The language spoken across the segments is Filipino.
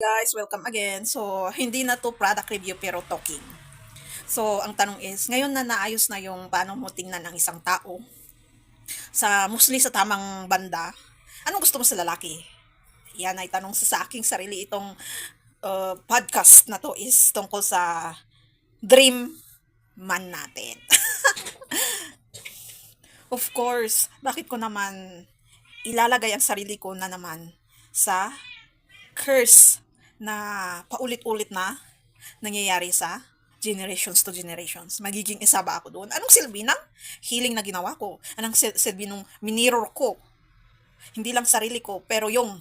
Guys, welcome again. So, hindi na to product review pero talking. So, ang tanong is, ngayon na naayos na yung paano mo tingnan ng isang tao sa mostly sa tamang banda, anong gusto mo sa lalaki? Yan ay tanong sa aking sarili itong podcast na to is tungkol sa dream man natin. Of course, bakit ko naman ilalagay ang sarili ko na naman sa curse na paulit-ulit na nangyayari sa generations to generations. Magiging isa ba ako doon? Anong silbi ng healing na ginawa ko? Anong silbi nung minirror ko? Hindi lang sarili ko, pero yung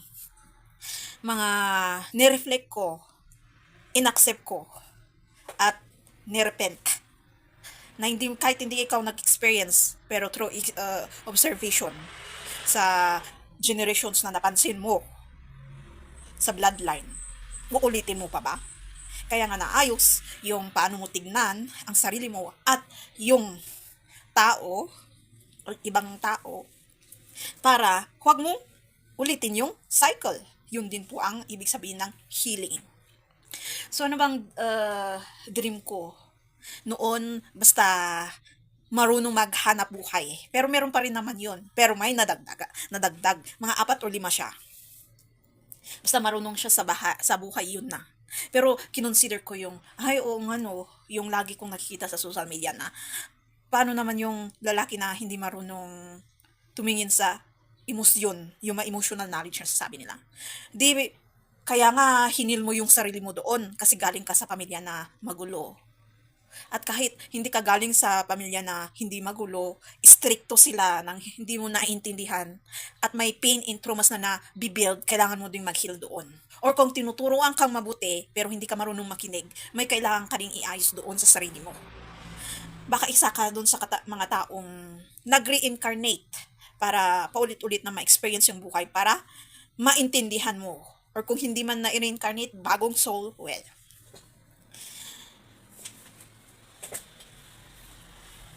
mga nireflect ko, inaccept ko, at nirepent. Na hindi, kahit hindi ikaw nag-experience, pero through observation sa generations na napansin mo sa bloodline, uulitin mo pa ba? Kaya nga naayos yung paano mo tignan ang sarili mo at yung tao o ibang tao para huwag mo ulitin yung cycle. Yun din po ang ibig sabihin ng healing. So ano bang dream ko? Noon, basta marunong maghanap buhay. Pero meron pa rin naman yun. Pero may nadagdag. Mga 4 o 5 siya. Basta marunong siya sa buhay, yun na. Pero kinonsider ko yung, ay oo nga no, yung lagi kong nakikita sa social media na, paano naman yung lalaki na hindi marunong tumingin sa emosyon, yung ma-emotional knowledge na sasabi nila. Di, kaya nga hinil mo yung sarili mo doon kasi galing ka sa pamilya na magulo. At kahit hindi ka galing sa pamilya na hindi magulo, stricto sila nang hindi mo naiintindihan at may pain and traumas na na-build, kailangan mo ding mag-heal doon. Or kung tinuturuan kang mabuti pero hindi ka marunong makinig, may kailangan ka ding iayos doon sa sarili mo. Baka isa ka doon sa mga taong nag-reincarnate para paulit-ulit na ma-experience yung buhay para maintindihan mo. Or kung hindi man na-reincarnate, bagong soul, well,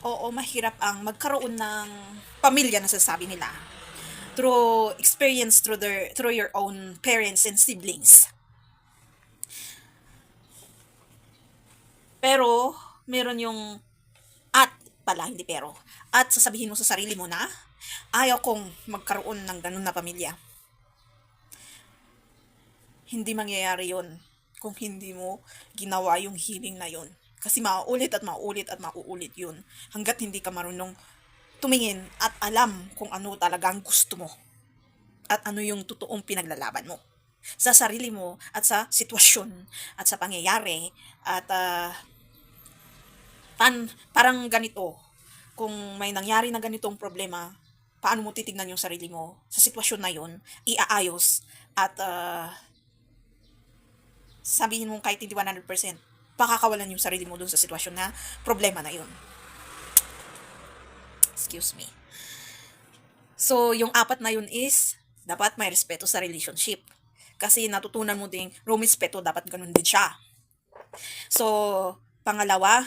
oo, mahirap ang magkaroon ng pamilya na sasabi nila through experience through your own parents and siblings. Pero meron yung at pala, hindi pero. At sasabihin mo sa sarili mo na ayaw kong magkaroon ng ganun na pamilya. Hindi mangyayari yon kung hindi mo ginawa yung healing na yon. Kasi mauulit at mauulit at mauulit yun hanggat hindi ka marunong tumingin at alam kung ano talagang gusto mo at ano yung totoong pinaglalaban mo sa sarili mo at sa sitwasyon at sa pangyayari at parang ganito, kung may nangyari na ganitong problema, paano mo titignan yung sarili mo sa sitwasyon na yun, iaayos at sabihin mo kahit hindi 100%, pakakawalan yung sarili mo dun sa sitwasyon na problema na yun. Excuse me. So, yung 4 na yun is, dapat may respeto sa relationship. Kasi natutunan mo ding rumispeto, dapat ganun din siya. So, pangalawa,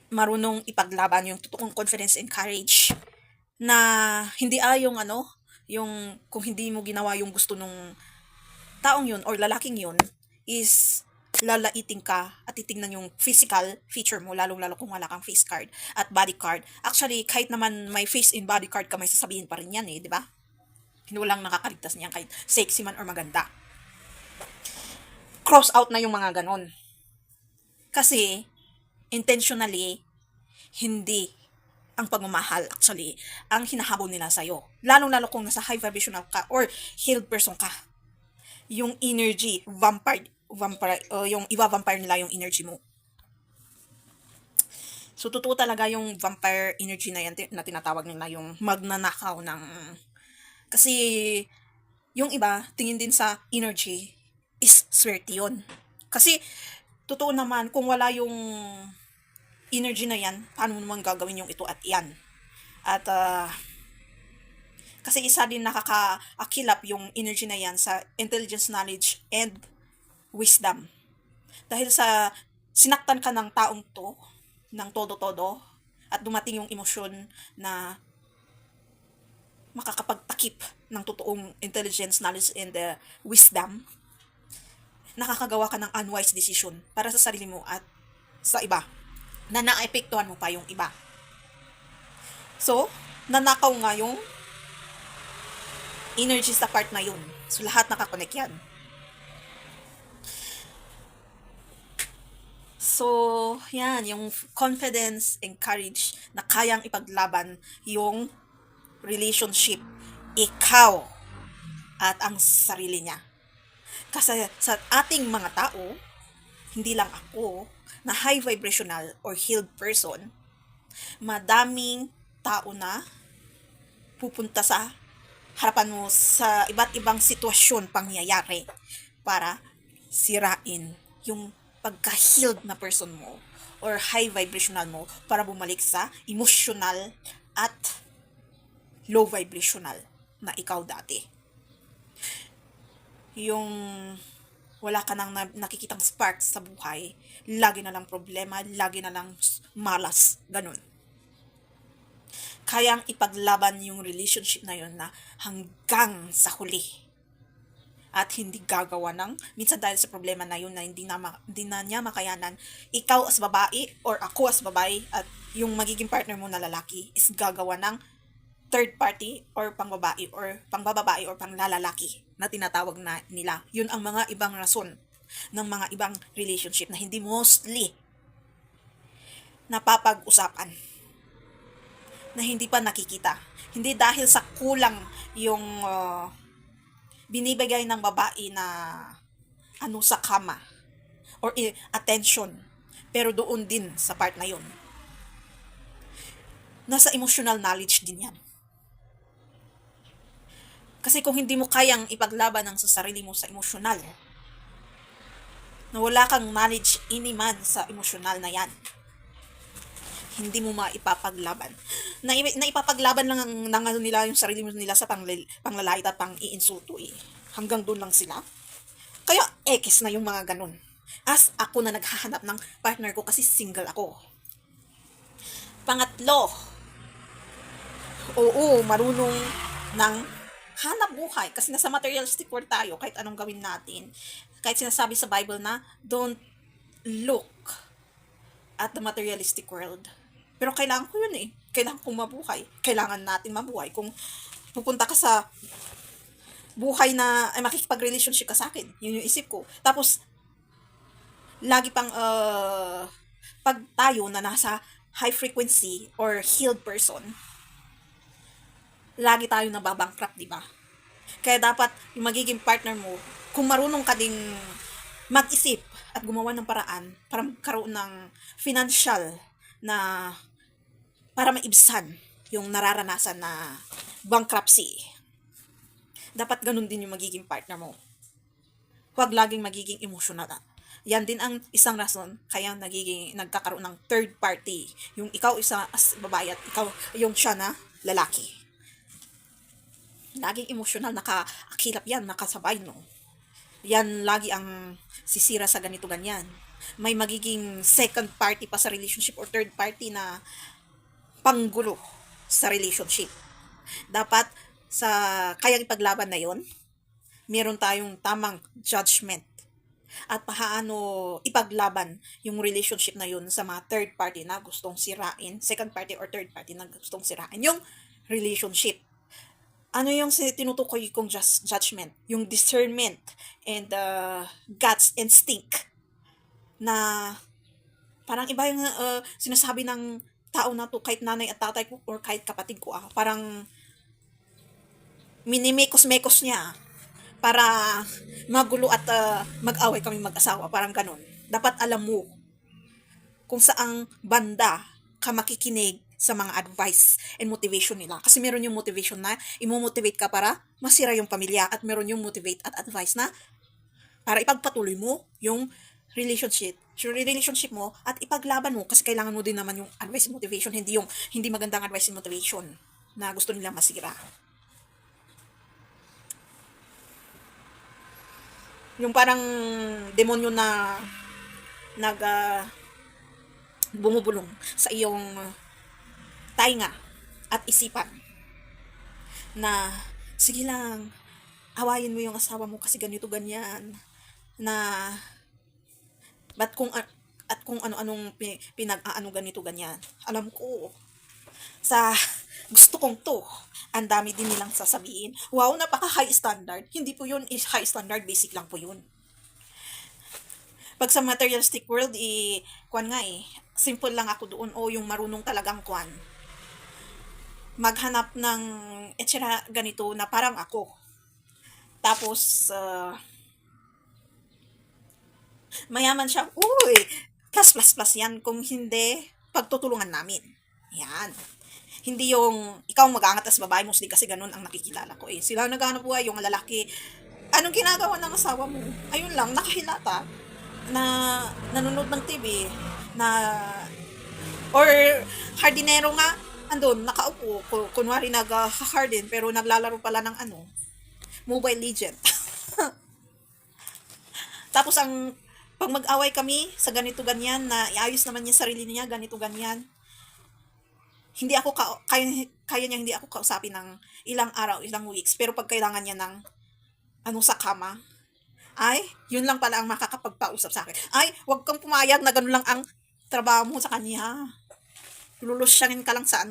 marunong ipaglaban yung totoong confidence and courage na hindi yung yung kung hindi mo ginawa yung gusto nung taong yun or lalaking yun is lalaiting ka at titingnan yung physical feature mo, lalong-lalo kung wala kang face card at body card. Actually, kahit naman may face and body card ka, may sasabihin pa rin yan di ba? Hindi walang nakakaligtas niyan kahit sexy man or maganda. Cross out na yung mga ganon. Kasi, intentionally, hindi ang pagmamahal actually ang hinahabol nila sa'yo. Lalong-lalo kung nasa high vibrational ka or healed person ka. Yung energy, vampire yung iba-vampire nila yung energy mo. So, totoo talaga yung vampire energy na yan na tinatawag nila yung magnanakaw ng... Kasi, yung iba, tingin din sa energy is swerte yun. Kasi, totoo naman, kung wala yung energy na yan, paano mo naman gagawin yung ito at yan? At, kasi isa din nakakaakilap yung energy na yan sa intelligence, knowledge, and wisdom. Dahil sa sinaktan ka ng taong to, ng todo-todo, at dumating yung emosyon na makakapagtakip ng totoong intelligence, knowledge, and wisdom, nakakagawa ka ng unwise decision para sa sarili mo at sa iba, na naapektuhan mo pa yung iba. So, nanakaw nga yung energy sa part na yun. So, lahat nakakonek yan. So, yan, yung confidence and courage na kayang ipaglaban yung relationship, ikaw at ang sarili niya. Kasi sa ating mga tao, hindi lang ako, na high vibrational or healed person, madaming tao na pupunta sa harapan mo sa iba't ibang sitwasyon, pangyayari para sirain yung pagka-healed na person mo or high vibrational mo para bumalik sa emotional at low vibrational na ikaw dati. Yung wala ka nang nakikitang spark sa buhay, lagi na lang problema, lagi na lang malas, ganun. Kayang ipaglaban yung relationship na yun na hanggang sa huli. At hindi gagawa ng, minsan dahil sa problema na yun na hindi na niya makayanan, ikaw as babae or ako as babae at yung magiging partner mo na lalaki is gagawa ng third party or pangbabae or pangbababae or panglalalaki na tinatawag na nila. Yun ang mga ibang rason ng mga ibang relationship na hindi mostly napapag-usapan, na hindi pa nakikita. Hindi dahil sa kulang yung binibigay ng babae na sa kama or attention, pero doon din sa part na yun. Nasa emotional knowledge din yan. Kasi kung hindi mo kayang ipaglaban ang sa sarili mo sa emosyonal, na wala kang knowledge iniman sa emosyonal na yan, hindi mo maipapaglaban. Na ipapaglaban lang ng nila yung sarili nila sa panglalait at pang-iinsulto eh. Hanggang doon lang sila. Kaya X na yung mga ganun. As ako na naghahanap ng partner ko kasi single ako. Pangatlo, marunong ng hanap buhay. Kasi nasa materialistic world tayo, kahit anong gawin natin. Kahit sinasabi sa Bible na, don't look at the materialistic world. Pero kailangan ko yun eh. Kailangan kong mabuhay. Kailangan natin mabuhay. Kung pupunta ka sa buhay na makikipag-relationship ka sa akin, yun yung isip ko. Tapos, lagi pang pag tayo na nasa high frequency or healed person, lagi tayo nababankrupt, di ba? Kaya dapat yung magiging partner mo, kung marunong ka ding mag-isip at gumawa ng paraan para magkaroon ng financial na para maibsan yung nararanasan na bankruptcy. Dapat ganun din yung magiging partner mo. Huwag laging magiging emotional. Yan din ang isang rason kaya nagkakaroon ng third party. Yung ikaw isa as babae at ikaw yung siya na lalaki. Laging emotional, nakakilap yan, nakasabay, no? Yan lagi ang sisira sa ganito ganyan. May magiging second party pa sa relationship or third party na panggulo sa relationship. Dapat sa kayang ipaglaban na yon, meron tayong tamang judgment at paano ipaglaban yung relationship na yun sa mga third party na gustong sirain, second party or third party na gustong sirain yung relationship. Ano yung tinutukoy kong judgment? Yung discernment and guts instinct na parang iba yung sinasabi ng tao na to, kahit nanay at tatay ko or kahit kapatid ko, parang minimekos-mekos niya para magulo at mag-away kami mag-asawa, parang ganun. Dapat alam mo kung saang banda ka makikinig sa mga advice and motivation nila. Kasi meron yung motivation na imo-motivate ka para masira yung pamilya at meron yung motivate at advice na para ipagpatuloy mo yung relationship mo at ipaglaban mo kasi kailangan mo din naman yung advice and motivation, hindi yung hindi magandang advice and motivation na gusto nilang masira. Yung parang demonyo na bumubulong sa iyong tainga at isipan na sige lang, awayin mo yung asawa mo kasi ganito ganyan, na ba't kung at kung ano-anong pinag-aano ganito ganyan. Alam ko, sa gusto kong to, ang dami din nilang sasabihin. Wow, napaka high standard. Hindi po yun is high standard, basic lang po yun. Pag sa materialistic world, kwan nga simple lang ako doon, o yung marunong talagang kwan. Maghanap ng etsura ganito na parang ako. Tapos, mayaman siya, uy, plus yan. Kung hindi, pagtutulungan namin. Yan. Hindi yung ikaw mag-aangat as babae, mostly kasi ganun ang nakikilala ko Sila naghanap buhay, yung lalaki. Anong ginagawa ng asawa mo? Ayun lang, nakahilata na nanonood ng TV na or hardinero nga andun, nakaupo, kunwari nag-harden pero naglalaro pala ng Mobile Legend. Tapos pag mag-away kami sa ganito ganyan na iayos naman niya sarili niya ganito ganyan, hindi ako kaya niya hindi ako kausapin ng ilang araw, ilang weeks, pero pag kailangan niya ng sa kama, ay yun lang pala ang makakapagpausap sa akin. Ay, wag kang pumayag na ganun lang ang trabaho mo sa kanya. Lulusyanin ka lang sa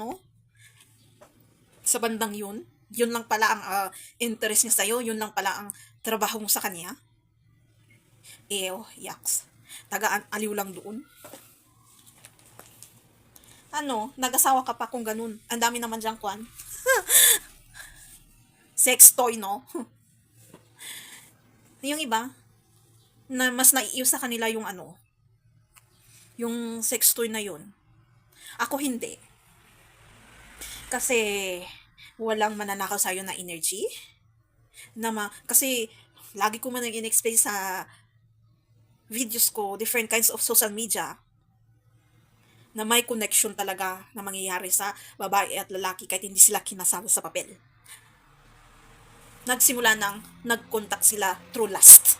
sa bandang yun. Yun lang pala ang interest niya sa'yo, yun lang pala ang trabaho mo sa kanya. Yaks. Tagaan aliw lang doon. Nag-asawa ka pa kung ganun. Ang dami naman diyang kwan. Sex toy, no? Yung iba, na mas naiiw sa kanila yung yung sex toy na yun. Ako hindi. Kasi, walang mananakaw sa'yo na energy. Kasi, lagi ko man in-explain sa videos ko, different kinds of social media, na may connection talaga na mangyayari sa babae at lalaki kahit hindi sila kinasama sa papel. Nagsimula nang nag-contact sila through lust.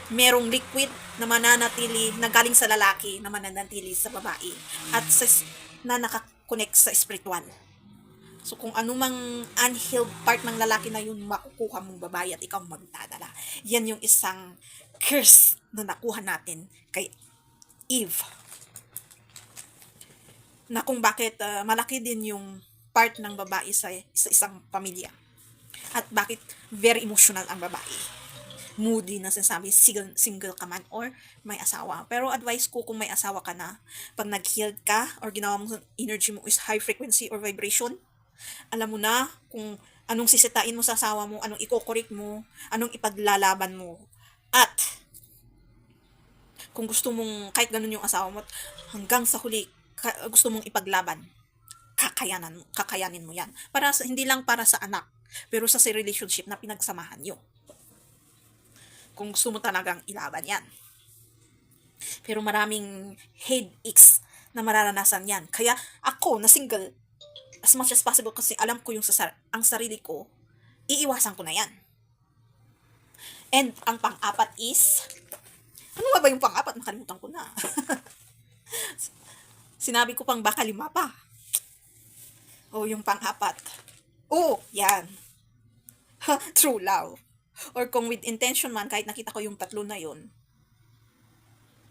Merong liquid na mananatili na galing sa lalaki na mananatili sa babae at na nakakonect sa spiritual. So kung anumang unhealed part ng lalaki na yun, makukuha mong babae at ikaw magdadala. Yan yung isang curse na nakuha natin kay Eve. Na kung bakit malaki din yung part ng babae sa isang pamilya. At bakit very emotional ang babae. Moody na sinasabi, single ka man or may asawa. Pero advice ko kung may asawa ka na, pag nag-healed ka or ginawa mo energy mo is high frequency or vibration, alam mo na kung anong sisitain mo sa asawa mo, anong ikokorek mo, anong ipaglalaban mo. At kung gusto mong, kahit ganun yung asawa mo, hanggang sa huli, gusto mong ipaglaban, kakayanin mo yan. Hindi lang para sa anak, pero sa relationship na pinagsamahan nyo. Kung gusto mo talagang ilaban yan. Pero maraming headaches na mararanasan yan. Kaya ako na single, as much as possible, kasi alam ko yung ang sarili ko, iiwasan ko na yan. And ang pang-apat is, ano ba yung pang-apat? Nakalimutan ko na. Sinabi ko pang baka 5 pa. Yung pang-apat. Yan. True love. Or kung with intention man, kahit nakita ko yung 3 na yun,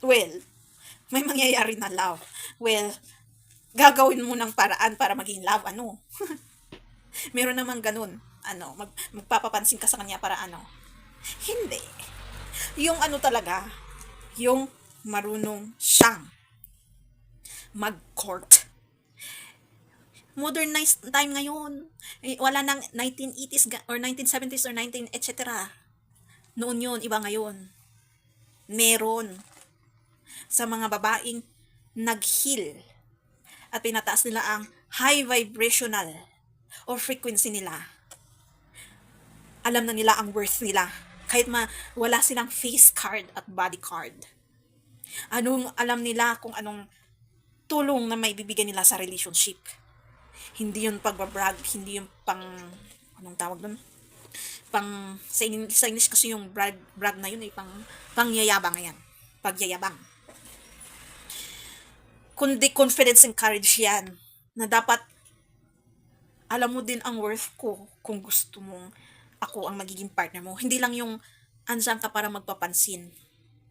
well, may mangyayari na love. Well, gagawin mo ng paraan para maging love, Meron namang ganun. Magpapapansin ka sa kanya para Hindi. Yung talaga, yung marunong siyang mag-court. Modernized time ngayon. Wala nang 1980s or 1970s or 19 etc. Noon yun, iba ngayon. Meron sa mga babaeng nag-heal at pinataas nila ang high vibrational or frequency nila. Alam na nila ang worth nila. Kahit wala silang face card at body card. Alam nila kung anong tulong na may bibigyan nila sa relationship. Hindi yun pagbabrag, hindi yun anong tawag doon? Sa English kasi yung brag na yun pangyayabang yan. Pagyayabang. Kundi confidence and courage yan. Na dapat alam mo din ang worth ko kung gusto mong ako ang magiging partner mo. Hindi lang yung Andiyan ka para magpapansin.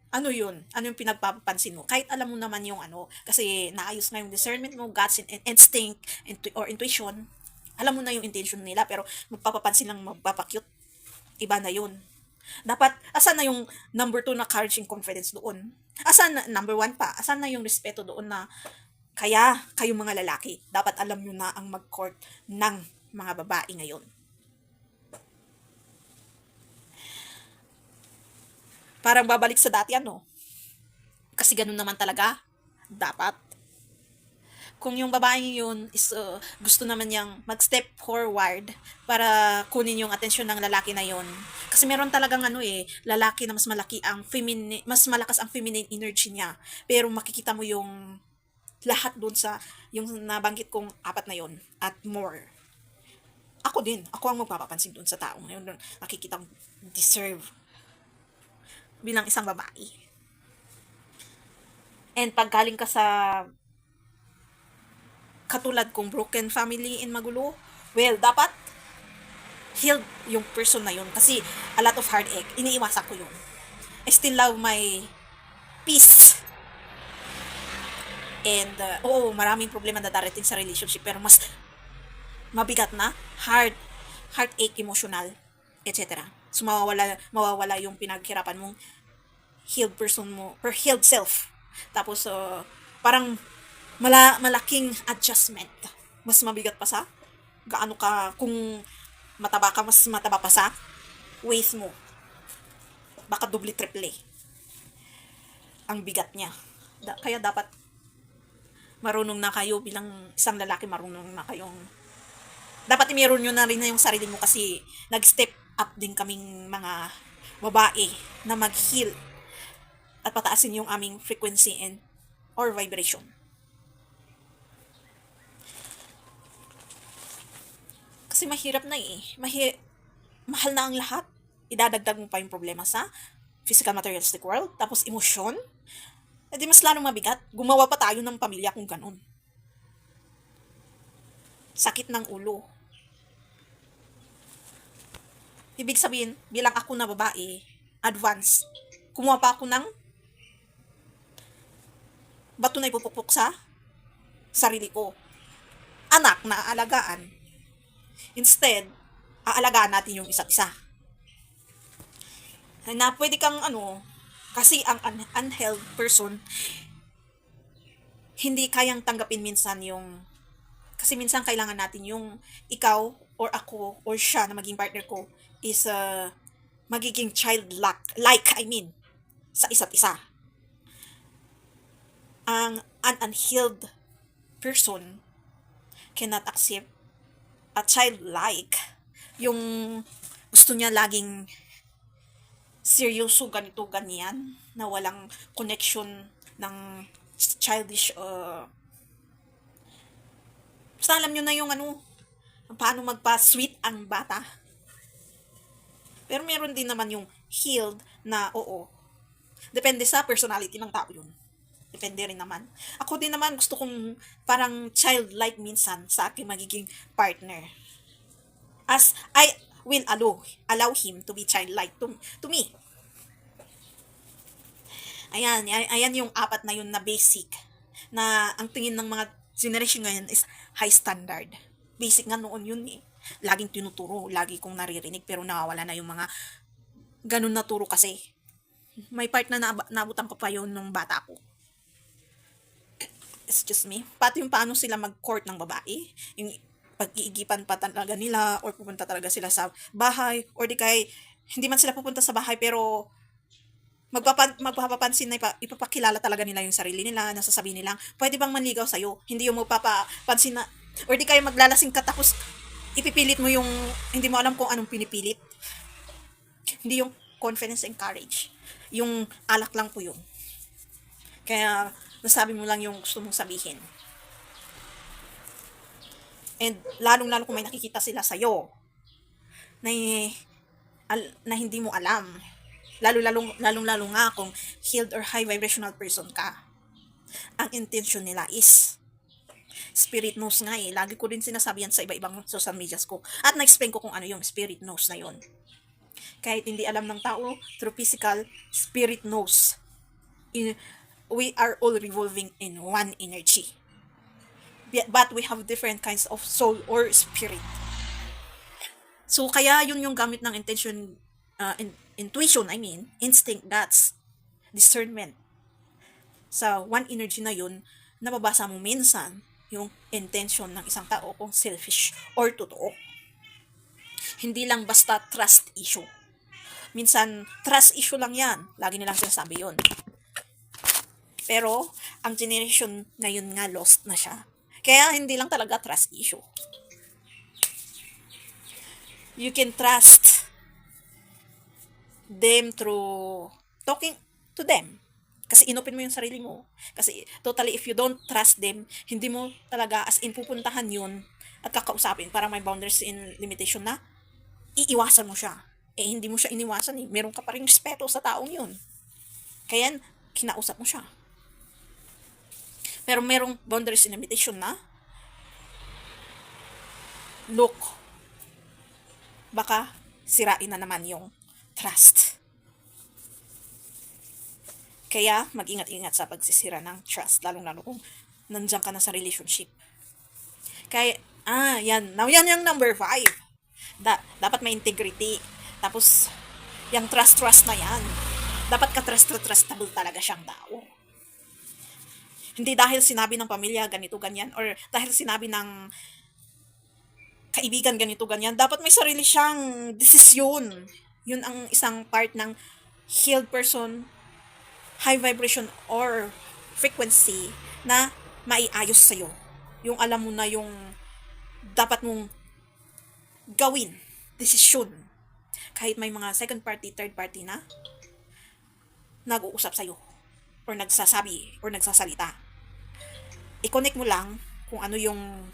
Ano yun? Ano yung pinagpapansin mo? Kahit alam mo naman yung ano, kasi naayos na yung discernment mo, guts and instinct, or intuition, alam mo na yung intention nila, pero magpapapansin lang, magpapakyut, iba na yun. Dapat, asan na yung number 2 na courage and confidence doon? Asan na, number 1 pa, asan na yung respeto doon na kaya kayong mga lalaki, dapat alam nyo na ang mag-court ng mga babae ngayon. Parang babalik sa dati ano. Kasi ganun naman talaga. Dapat. Kung yung babae yun is gusto naman niyang mag-step forward para kunin yung atensyon ng lalaki na yun. Kasi meron talagang ano lalaki na mas malaki ang feminine, mas malakas ang feminine energy niya. Pero makikita mo yung lahat dun sa yung nabanggit kong apat na yon at more. Ako din, ako ang magpapapansin dun sa taong ngayon. Nakikita deserve bilang isang babae. And pag galing ka sa katulad kong broken family and magulo, well, dapat healed yung person na yun. Kasi a lot of heartache, iniiwasan ko yun. I still love my peace. And, oo, maraming problema na darating sa relationship, pero mas mabigat na, heartache, emotional, etc. So, mawawala yung pinaghirapan mong healed person mo, per healed self. Tapos, parang malaking adjustment. Mas mabigat pa sa gaano ka, kung mataba ka, mas mataba pa sa waist mo. Baka doble triple ang bigat niya. Kaya dapat marunong na kayo bilang isang lalaki, marunong na kayong dapat meron nyo na rin na yung sarili mo kasi nag-step up din kaming mga babae na mag-heal at pataasin yung aming frequency and or vibration. Kasi mahirap na mahal na ang lahat. Idadagdag mo pa yung problema sa physical materialistic world, tapos emosyon, di mas lalong mabigat. Gumawa pa tayo ng pamilya kung ganun. Sakit ng ulo. Ibig sabihin, bilang ako na babae, advance, kumuha pa ako ng bato na ipupukpok sa sarili ko. Anak na aalagaan. Instead, aalagaan natin yung isa't isa. Na pwede kang kasi ang unhealed person, hindi kayang tanggapin minsan yung, kasi minsan kailangan natin yung ikaw or ako or siya na maging partner ko is magiging childlike, sa isa't isa. Ang unhealed person cannot accept a childlike. Yung gusto niya laging seryoso, ganito, ganyan, na walang connection ng childish, basta alam nyo na yung paano magpa-sweet ang bata. Pero meron din naman yung healed na depende sa personality ng tao yun. Depende rin naman. Ako din naman, gusto kong parang childlike minsan sa aking magiging partner. As I will allow him to be childlike to me. Ayan yung apat na yun na basic. Na ang tingin ng mga generation ngayon is high standard. Basic nga noon yun Laging tinuturo, lagi kong naririnig, pero nawawala na yung mga ganun na turo kasi. May part na nabutan ko pa yun nung bata ko. Excuse me. Pati yung paano sila mag-court ng babae. Yung pag-iigipan pa talaga nila or pupunta talaga sila sa bahay or di kay hindi man sila pupunta sa bahay pero magpapapansin na ipapakilala talaga nila yung sarili nila, nasasabi nilang pwede bang manligaw sa'yo, hindi yung magpapapansin na or di kaya maglalasing ka tapos ipipilit mo yung hindi mo alam kung anong pinipilit. Hindi yung confidence and courage, yung alak lang po yun. Kaya nasabi mo lang yung gusto mong sabihin. And lalong-lalo kung may nakikita sila sa'yo na hindi mo alam. Lalong-lalo nga kung healed or high vibrational person ka. Ang intention nila is spirit knows nga Lagi ko din sinasabi yan sa iba-ibang social medias ko. At na-explain ko kung ano yung spirit knows na yon. Kahit hindi alam ng tao, through physical, spirit knows. In, we are all revolving in one energy. But we have different kinds of soul or spirit. So, kaya yun yung gamit ng intention, intuition, I mean, instinct, that's discernment. Sa one energy na yun, nababasa mo minsan yung intention ng isang tao kung selfish or totoo. Hindi lang basta trust issue. Minsan, trust issue lang yan. Lagi nilang sinasabi yun. Pero, ang generation ngayon nga lost na siya. Kaya hindi lang talaga trust issue. You can trust them through talking to them. Kasi inopen mo yung sarili mo. Kasi totally if you don't trust them, hindi mo talaga as in pupuntahan yun at kakausapin para may boundaries and limitation na iiwasan mo siya. Eh hindi mo siya iniwasan eh. Meron ka pa rin respeto sa taong yun. Kaya kinausap mo siya. Pero merong boundaries and limitation na look, baka sirain na naman yung trust. Kaya, mag-ingat-ingat sa pagsisira ng trust, lalong-lalo kung nandiyan ka na sa relationship. Kaya, yan. Now, yan yung number 5. Dapat may integrity. Tapos, yung trust na yan, dapat ka-trustable talaga siyang tao. Hindi dahil sinabi ng pamilya ganito, ganyan, or dahil sinabi ng kaibigan ganito, ganyan, dapat may sarili siyang desisyon. Yun ang isang part ng healed person, high vibration or frequency na maiayos sa'yo. Yung alam mo na yung dapat mong gawin, desisyon. Kahit may mga second party, third party na nag-uusap sa'yo or nagsasabi or nagsasalita. I-connect mo lang kung ano yung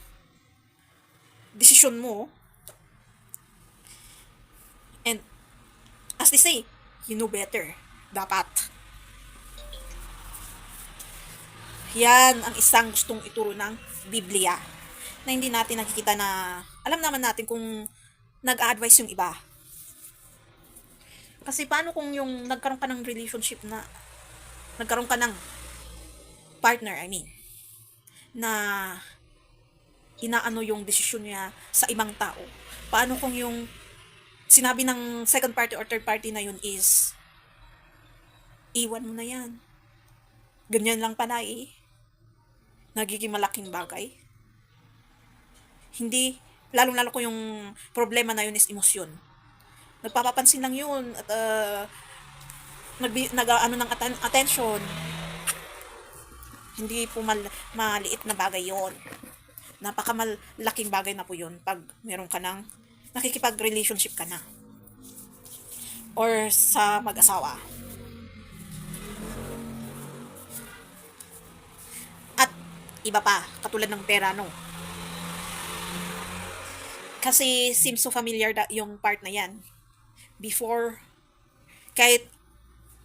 desisyon mo. And as they say, you know better. Dapat. Yan ang isang gustong ituro ng Biblia na hindi natin nakikita na alam naman natin kung nag-a-advise yung iba. Kasi paano kung yung nagkaroon ka ng relationship na nagkaroon ka ng partner, I mean, na inaano yung desisyon niya sa ibang tao. Paano kung yung sinabi ng second party or third party na yun is iwan mo na yan. Ganyan lang pala eh. Nagiging malaking bagay. Hindi, lalong-lalo ko yung problema na yun is emosyon. Nagpapapansin lang yun at nag-ano ng attention. Hindi po maliit na bagay yun. Napakamalaking bagay na po yun pag meron ka ng nakikipag-relationship ka na. Or sa mag-asawa. Iba pa, katulad ng pera, no? Kasi seems so familiar yung part na yan. Before, kahit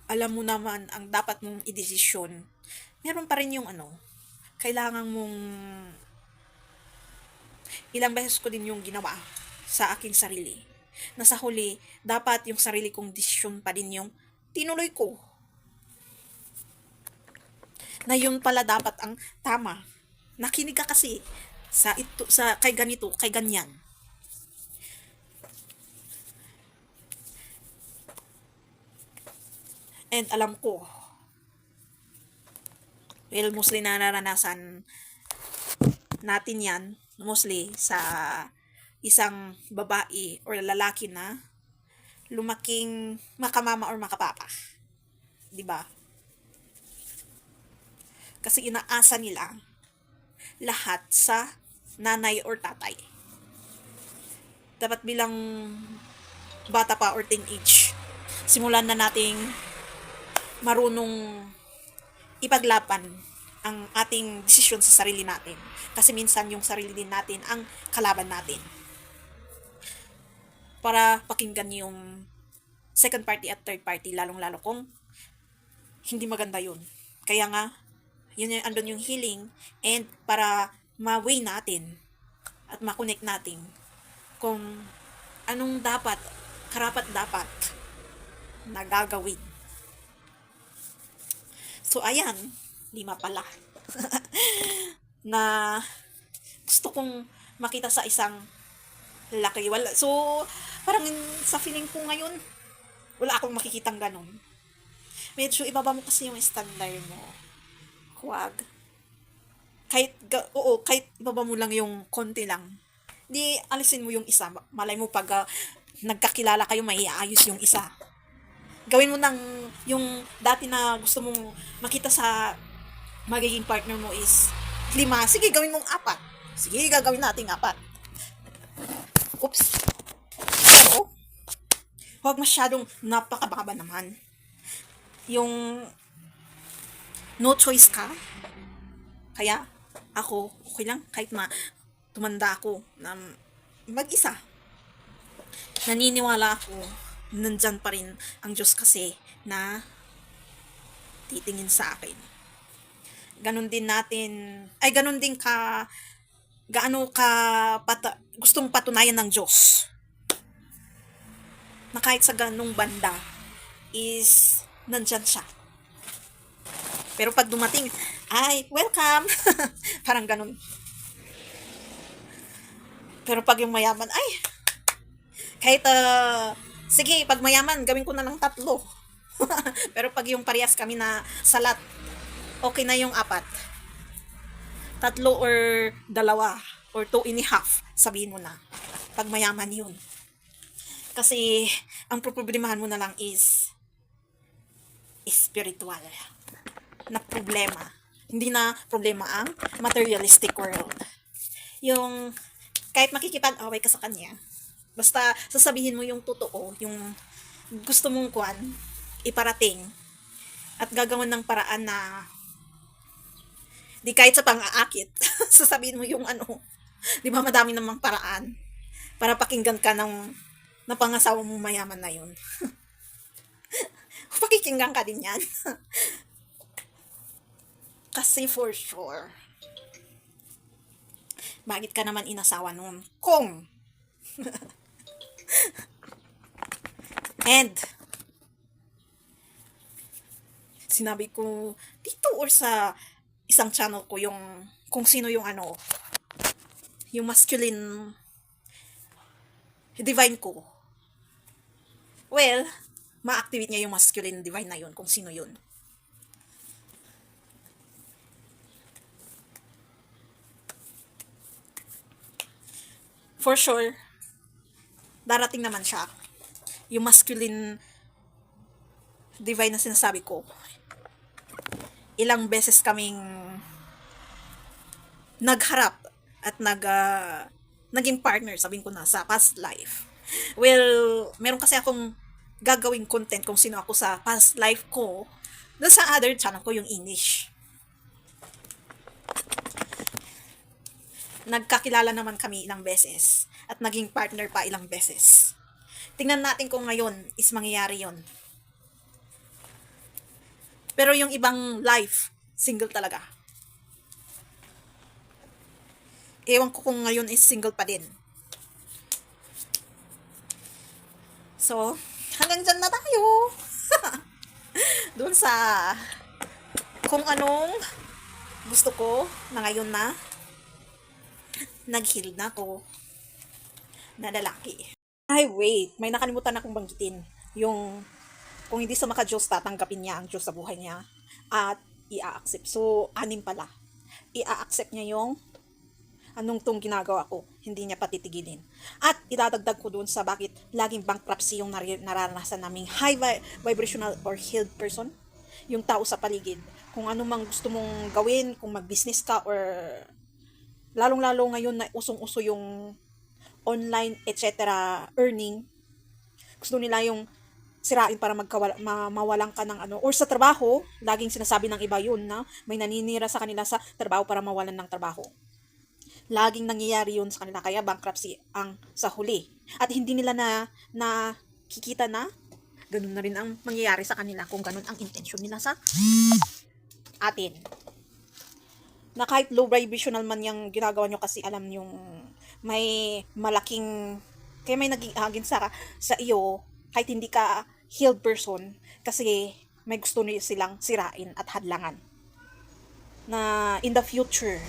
alam mo naman ang dapat mong idesisyon, meron pa rin yung kailangan mong ilang beses ko din yung ginawa sa aking sarili. Na sa huli, dapat yung sarili kong desisyon pa din yung tinuloy ko. Na yun pala dapat ang tama. Nakinig ka kasi sa kay ganito, kay ganyan. And alam ko, mostly nararanasan natin yan, mostly sa isang babae or lalaki na lumaking makamama or makapapa. 'Di ba? Kasi inaasa nila lahat sa nanay or tatay. Dapat bilang bata pa or teenage, simulan na nating marunong ipaglaban ang ating desisyon sa sarili natin. Kasi minsan yung sarili din natin ang kalaban natin. Para pakinggan yung second party at third party, lalong-lalo kung hindi maganda yun. Kaya nga, yun yung andun yung healing and para ma-weigh natin at ma-connect natin kung anong dapat karapat dapat na gagawin. So, ayan, 5 pala. Na gusto kong makita sa isang lalaki. So, parang sa feeling ko ngayon, wala akong makikitang ganun. Medyo ibaba mo kasi yung standard mo. Huwag. Kahit ibaba mo lang yung konti lang. Di, alisin mo yung isa. Malay mo pag nagkakilala kayo, may aayos yung isa. Gawin mo ng, yung dati na gusto mong makita sa magiging partner mo is 5. Sige, gawin mong 4. Sige, gagawin natin 4. Oops. Oo. Huwag masyadong napakababa naman. Yung no choice ka. Kaya, ako, okay lang, kahit tumanda ako na mag-isa. Naniniwala ako, nandyan pa rin ang Diyos kasi na titingin sa akin. Ganon din gaano ka gustong patunayan ng Diyos na kahit sa ganung banda is nandyan siya. Pero pag dumating, ay, welcome! Parang ganun. Pero pag yung mayaman, ay, kahit, sige, pag mayaman, gawin ko na lang 3. Pero pag yung parehas kami na salat, okay na yung 4. 3 or 2 or 2.5, sabihin mo na. Pag mayaman yun. Kasi, ang problemahan mo na lang is spiritual na problema. Hindi na problema ang materialistic world. Yung, kahit makikipag-away ka sa kanya, basta sasabihin mo yung totoo, yung gusto mong iparating, at gagawin ng paraan na di kahit sa pang-aakit, sasabihin mo yung di ba madami namang paraan para pakinggan ka ng pangasawa mo mayaman na yun. Pakikinggan ka din yan. Kasi for sure, bakit ka naman inasawa nun? Kung and sinabi ko dito or sa isang channel ko yung kung sino yung yung masculine divine ko. Well, ma-activate niya yung masculine divine na yun kung sino yun. For sure, darating naman siya. Yung masculine divine na sinasabi ko. Ilang beses kaming nagharap at naging partner, sabihin ko na, sa past life. Well, meron kasi akong gagawing content kung sino ako sa past life ko. Doon sa other channel ko, yung English. Nagkakilala naman kami ilang beses at naging partner pa ilang beses. Tingnan natin kung ngayon is mangyayari yon. Pero yung ibang life, single talaga. Ewan ko kung ngayon is single pa din. So, hanggang dyan na tayo. Doon sa kung anong gusto ko na ngayon na nag-heal na to na lalaki. Ay, wait. May nakalimutan akong banggitin. Yung kung hindi sa maka-Diyos, tatanggapin niya ang Diyos sa buhay niya at i-accept. So, 6 pala. I-accept niya yung anong tong ginagawa ko. Hindi niya patitigilin. At idadagdag ko doon sa bakit laging bankruptcy yung nararanasan naming high vibrational or healed person. Yung tao sa paligid. Kung ano mang gusto mong gawin, kung mag-business ka or lalong-lalo ngayon na usong-uso yung online, etc. earning, gusto nila yung sirain para mawalan ka ng or sa trabaho, laging sinasabi ng iba yun na may naninira sa kanila sa trabaho para mawalan ng trabaho. Laging nangyayari yun sa kanila, kaya bankruptcy ang sa huli. At hindi nila na kikita na ganun na rin ang mangyayari sa kanila kung ganun ang intention nila sa atin. Na kahit low vibrational man yung ginagawa nyo kasi alam yung may malaking Kaya may naging agin sa iyo kahit hindi ka healed person kasi may gusto nila silang sirain at hadlangan na in the future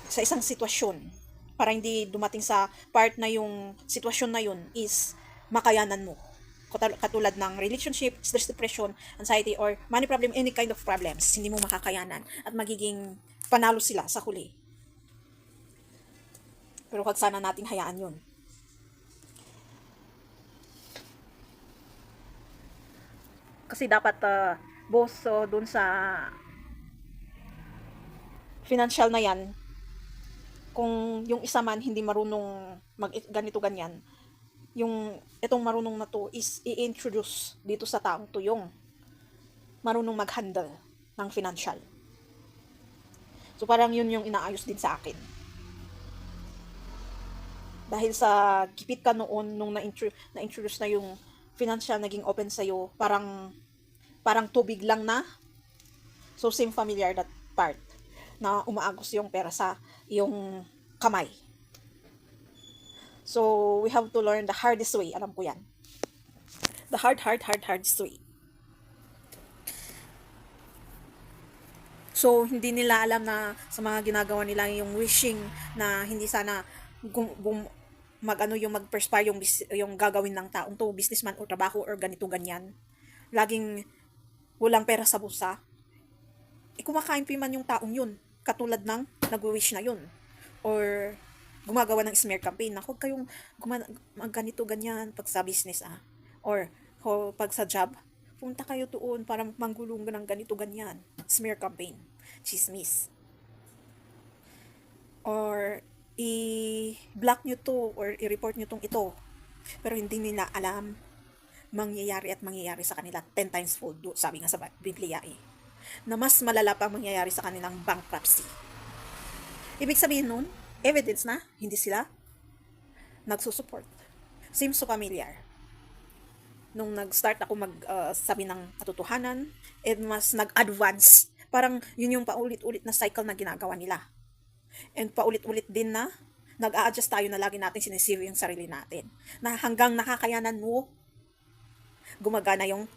sa isang sitwasyon para hindi dumating sa part na yung sitwasyon na yun is makayanan mo. Katulad ng relationship, stress, depression, anxiety, or money problem, any kind of problems, hindi mo makakayanan at magiging panalo sila sa huli. Pero wag sana nating hayaan yun. Kasi dapat both dun sa financial na yan, kung yung isa man hindi marunong mag ganito ganyan, yung itong marunong na to is i-introduce dito sa taong to yung marunong mag-handle ng financial. So parang yun yung inaayos din sa akin. Dahil sa gipit ka noon nung na-introduce na yung financial naging open sa'yo, parang tubig lang na. So same familiar that part na umaagos yung pera sa yung kamay. So we have to learn the hardest way. Alam ko yan. The hardest way. So hindi nila alam na sa mga ginagawa nila yung wishing na hindi sana yung mag-perspire yung gagawin ng taong to, businessman o trabaho or ganito ganyan. Laging walang pera sa bulsa. Kumakain pa man yung taong yun. Katulad ng nag-wish na yun. Or gumagawa ng smear campaign na huwag kayong ganito ganyan pag sa business or pag sa job, punta kayo doon para manggulong ng ganito ganyan. Smear campaign. Chismis. Or i-block nyo to or i-report nyo tong ito. Pero hindi nila alam mangyayari sa kanila 10 times fold. Sabi nga sa Biblia na mas malala pang mangyayari sa kanilang bankruptcy. Ibig sabihin nun, evidence na hindi sila nagsusupport. Seems so familiar. Nung nag-start ako sabi ng katotohanan, mas nag-advance. Parang yun yung paulit-ulit na cycle na ginagawa nila. And paulit-ulit din na nag-a-adjust tayo na lagi natin sinisiri yung sarili natin. Na hanggang nakakayanan mo, gumagana yung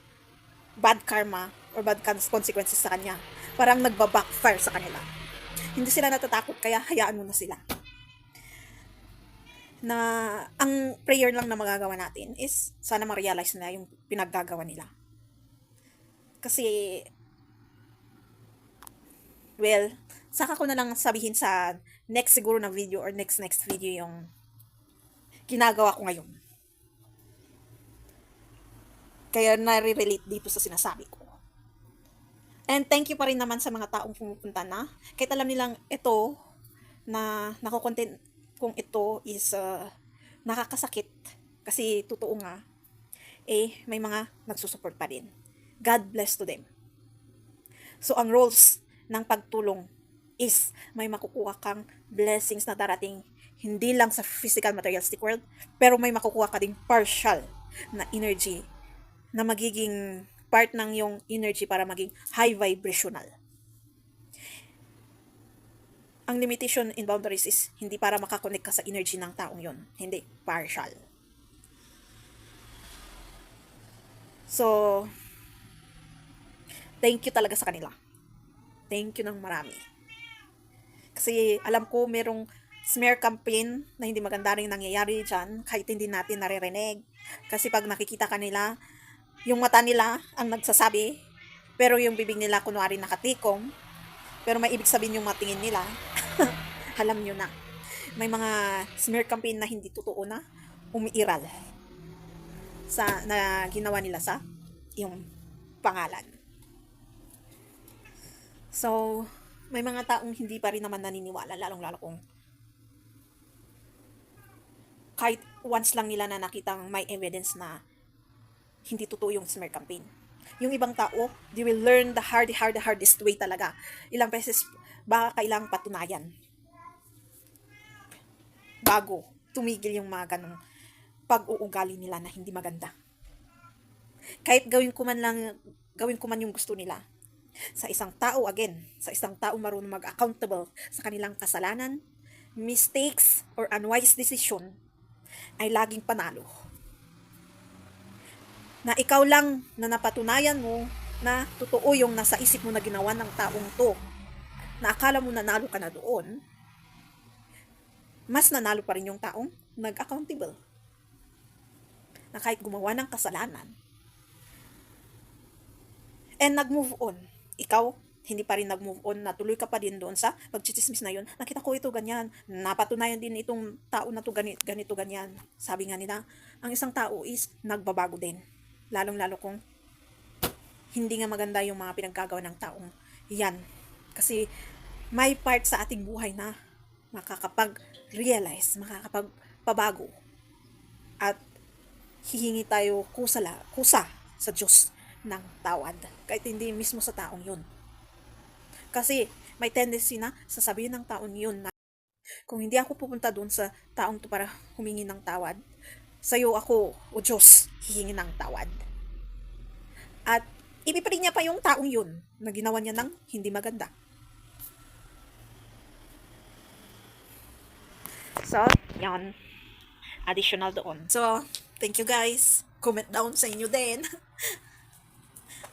bad karma or bad consequences sa kanya. Parang nagba-backfire sa kanila. Hindi sila natatakot, kaya hayaan mo na sila. Na ang prayer lang na magagawa natin is sana ma-realize na yung pinaggagawa nila. Kasi, well, saka ko na lang sabihin sa next siguro na video or next video yung ginagawa ko ngayon. Kaya nare-relate dito sa sinasabi ko. And thank you pa rin naman sa mga taong pumupunta na. Kahit alam nilang ito, na nakukontent kung ito is nakakasakit. Kasi totoo nga, may mga nagsusupport pa din. God bless to them. So ang roles ng pagtulong is may makukuha kang blessings na darating hindi lang sa physical materialistic world, pero may makukuha ka ding partial na energy na magiging part ng yung energy para maging high vibrational. Ang limitation in boundaries is hindi para makakonect ka sa energy ng taong yon. Hindi, partial. So, thank you talaga sa kanila. Thank you ng marami. Kasi alam ko merong smear campaign na hindi maganda rin nangyayari dyan kahit hindi natin naririnig. Kasi pag nakikita kanila, yung mata nila ang nagsasabi, pero yung bibig nila kunwari nakatikom, pero may ibig sabihin yung matingin nila. Alam nyo na. May mga smear campaign na hindi totoo na umiiral na ginawa nila sa yung pangalan. So, may mga taong hindi pa rin naman naniniwala, lalong-lalo kung kahit once lang nila na nakitang may evidence na hindi totoo yung smear campaign. Yung ibang tao, they will learn the hardest way talaga. Ilang beses baka kailangang patunayan bago tumigil yung mga ganong pag-uugali nila na hindi maganda. Kahit gawin ko man yung gusto nila. Sa isang tao marunong mag-accountable sa kanilang kasalanan, mistakes, or unwise decision, ay laging panalo. Na ikaw lang na napatunayan mo na totoo yung nasa isip mo na ginawa ng taong to, na akala mo nanalo ka na doon, mas nanalo pa rin yung taong nag-accountable. Na kahit gumawa ng kasalanan, and nag-move on, ikaw, hindi pa rin nag-move on, natuloy ka pa din doon sa pagchichismis na yun. Nakita ko ito, ganyan. Napatunayan din itong tao na to, ganito, ganyan. Sabi nga nila, ang isang tao is nagbabago din. Lalong-lalo kung hindi nga maganda yung mga pinagkagawa ng taong yan. Kasi may part sa ating buhay na makakapag-realize, makakapagpabago. At hihingi tayo kusa sa Diyos ng tawad. Kahit hindi mismo sa taong yun. Kasi may tendency na sasabihin ng taon yun na kung hindi ako pupunta doon sa taong to para humingi ng tawad, sa'yo ako, o Diyos, hihingi ng tawad. At ipipiling niya pa yung taong yun na ginawa niya ng hindi maganda. So, yan. Additional doon. So, thank you guys. Comment down sa inyo din.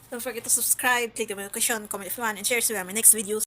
Don't forget to subscribe, click the notification, comment if you want, and share to my next videos.